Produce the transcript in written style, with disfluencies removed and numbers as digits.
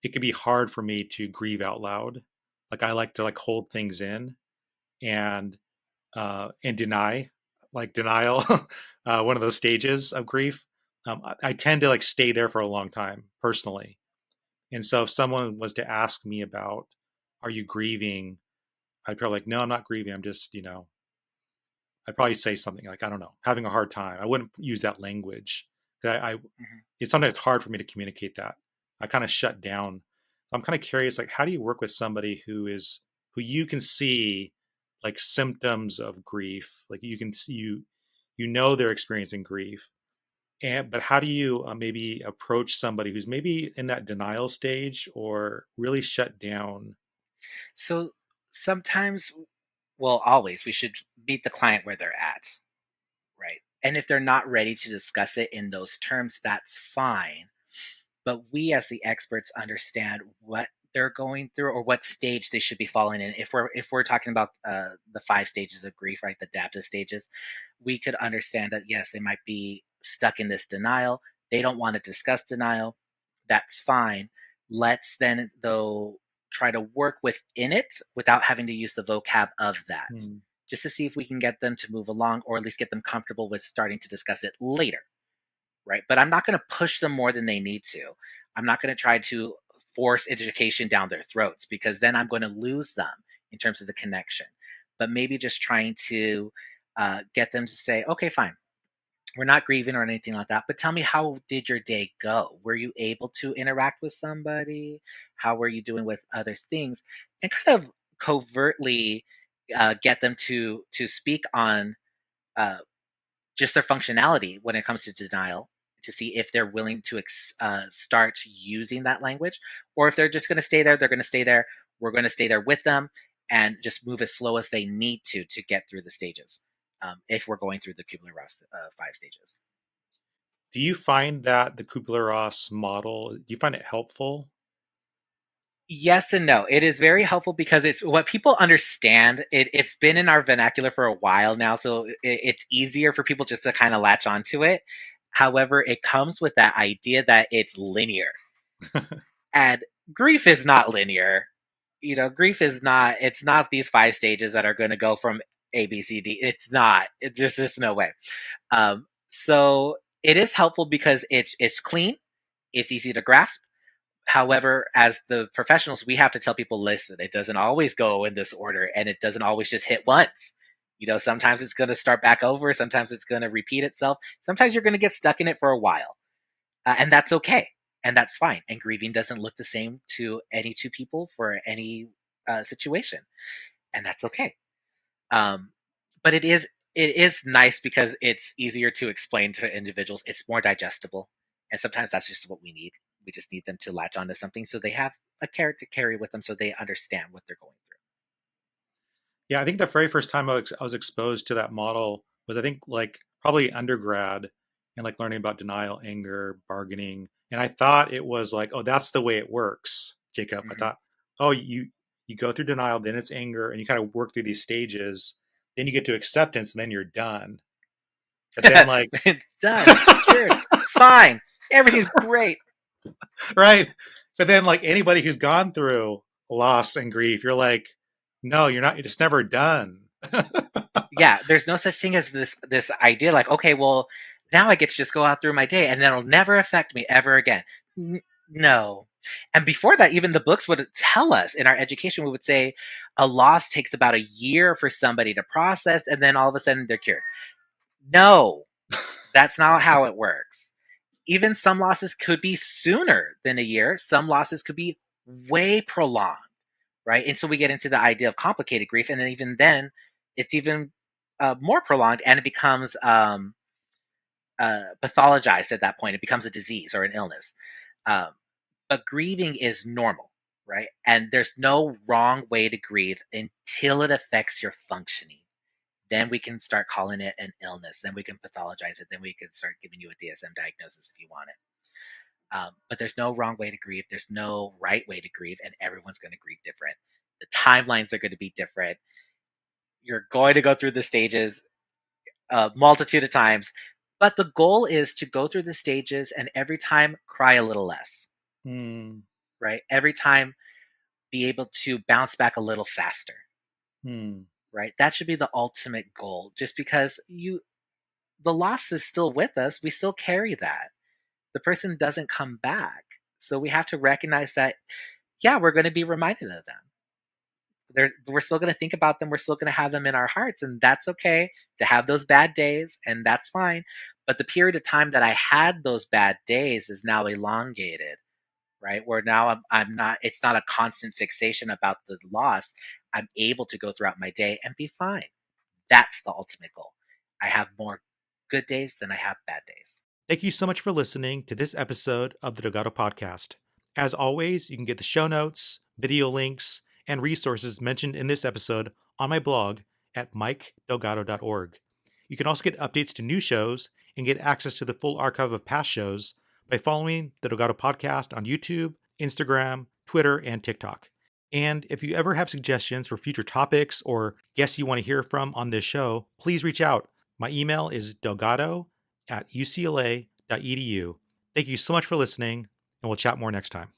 it can be hard for me to grieve out loud. Like I like to like hold things in and deny, like denial, one of those stages of grief. I tend to like stay there for a long time personally. And so if someone was to ask me about, are you grieving? I'd probably like, no, I'm not grieving. I'm just, I'd probably say something like, I don't know, having a hard time. I wouldn't use that language. I Mhm. it's sometimes hard for me to communicate that. I kind of shut down. I'm kind of curious, like, how do you work with somebody who you can see like symptoms of grief, like you can see you know they're experiencing grief, and but how do you maybe approach somebody who's maybe in that denial stage or really shut down? So sometimes, well, always, we should meet the client where they're at, right? And if they're not ready to discuss it in those terms, that's fine. But we as the experts understand what they're going through or what stage they should be falling in. If we're talking about the 5 stages of grief, right, the adaptive stages, we could understand that yes, they might be stuck in this denial. They don't want to discuss denial. That's fine. Let's then though try to work within it without having to use the vocab of that, Hmm. just to see if we can get them to move along or at least get them comfortable with starting to discuss it later, right? But I'm not going to push them more than they need to. I'm not going to try to force education down their throats because then I'm going to lose them in terms of the connection. But maybe just trying to get them to say, okay, fine, we're not grieving or anything like that, but tell me, how did your day go? Were you able to interact with somebody? How were you doing with other things? And kind of covertly get them to speak on uh, just their functionality when it comes to denial, to see if they're willing to start using that language, or if they're just going to stay there. They're going to stay there. We're going to stay there with them and just move as slow as they need to get through the stages. If we're going through the Kübler-Ross 5 stages. Do you find that the Kubler-Ross model, do you find it helpful? Yes and no. It is very helpful because it's what people understand. It's been in our vernacular for a while now, so it's easier for people just to kind of latch onto it. However, it comes with that idea that it's linear. And grief is not linear. Grief is not, it's not these 5 stages that are going to go from A, B, C, D. It's not. There's just no way. So it is helpful because it's clean, it's easy to grasp. However, as the professionals, we have to tell people, listen, it doesn't always go in this order and it doesn't always just hit once. Sometimes it's going to start back over. Sometimes it's going to repeat itself. Sometimes you're going to get stuck in it for a while. And that's okay. And that's fine. And grieving doesn't look the same to any two people for any situation. And that's okay. Um, but it is nice because it's easier to explain to individuals. It's more digestible, and sometimes that's just what we need. We just need them to latch onto something so they have a character to carry with them, so they understand what they're going through. Yeah, I think the very first time I was exposed to that model was I think like probably undergrad and like learning about denial, anger, bargaining. And I thought it was like, oh, that's the way it works, Jacob. I Hmm. thought, oh, you go through denial, then it's anger, and you kind of work through these stages. Then you get to acceptance, and then you're done. But then like Done, cured, fine, everything's great. right. But then like anybody who's gone through loss and grief, you're like, no, you're not, you're just never done. Yeah, there's no such thing as this idea like, okay, well, now I get to just go out through my day and that'll never affect me ever again. No. And before that, even the books would tell us in our education, we would say a loss takes about a year for somebody to process, and then all of a sudden they're cured. No, that's not how it works. Even some losses could be sooner than a year, some losses could be way prolonged, right? And so we get into the idea of complicated grief, and then it's even more prolonged, and it becomes pathologized at that point. It becomes a disease or an illness. Um, but grieving is normal, right? And there's no wrong way to grieve until it affects your functioning. Then we can start calling it an illness. Then we can pathologize it. Then we can start giving you a DSM diagnosis if you want it. But there's no wrong way to grieve. There's no right way to grieve, and everyone's going to grieve different. The timelines are going to be different. You're going to go through the stages a multitude of times, but the goal is to go through the stages and every time cry a little less. Hmm. right? Every time be able to bounce back a little faster, Hmm. right? That should be the ultimate goal. Just because the loss is still with us, we still carry that. The person doesn't come back. So we have to recognize that, yeah, we're going to be reminded of them. We're still going to think about them. We're still going to have them in our hearts. And that's okay to have those bad days. And that's fine. But the period of time that I had those bad days is now elongated, right? Where now I'm not, it's not a constant fixation about the loss. I'm able to go throughout my day and be fine. That's the ultimate goal. I have more good days than I have bad days. Thank you so much for listening to this episode of the Delgado Podcast. As always, you can get the show notes, video links, and resources mentioned in this episode on my blog at mikedelgado.org. You can also get updates to new shows and get access to the full archive of past shows by following the Delgado Podcast on YouTube, Instagram, Twitter, and TikTok. And if you ever have suggestions for future topics or guests you want to hear from on this show, please reach out. My email is delgado@ucla.edu. Thank you so much for listening, and we'll chat more next time.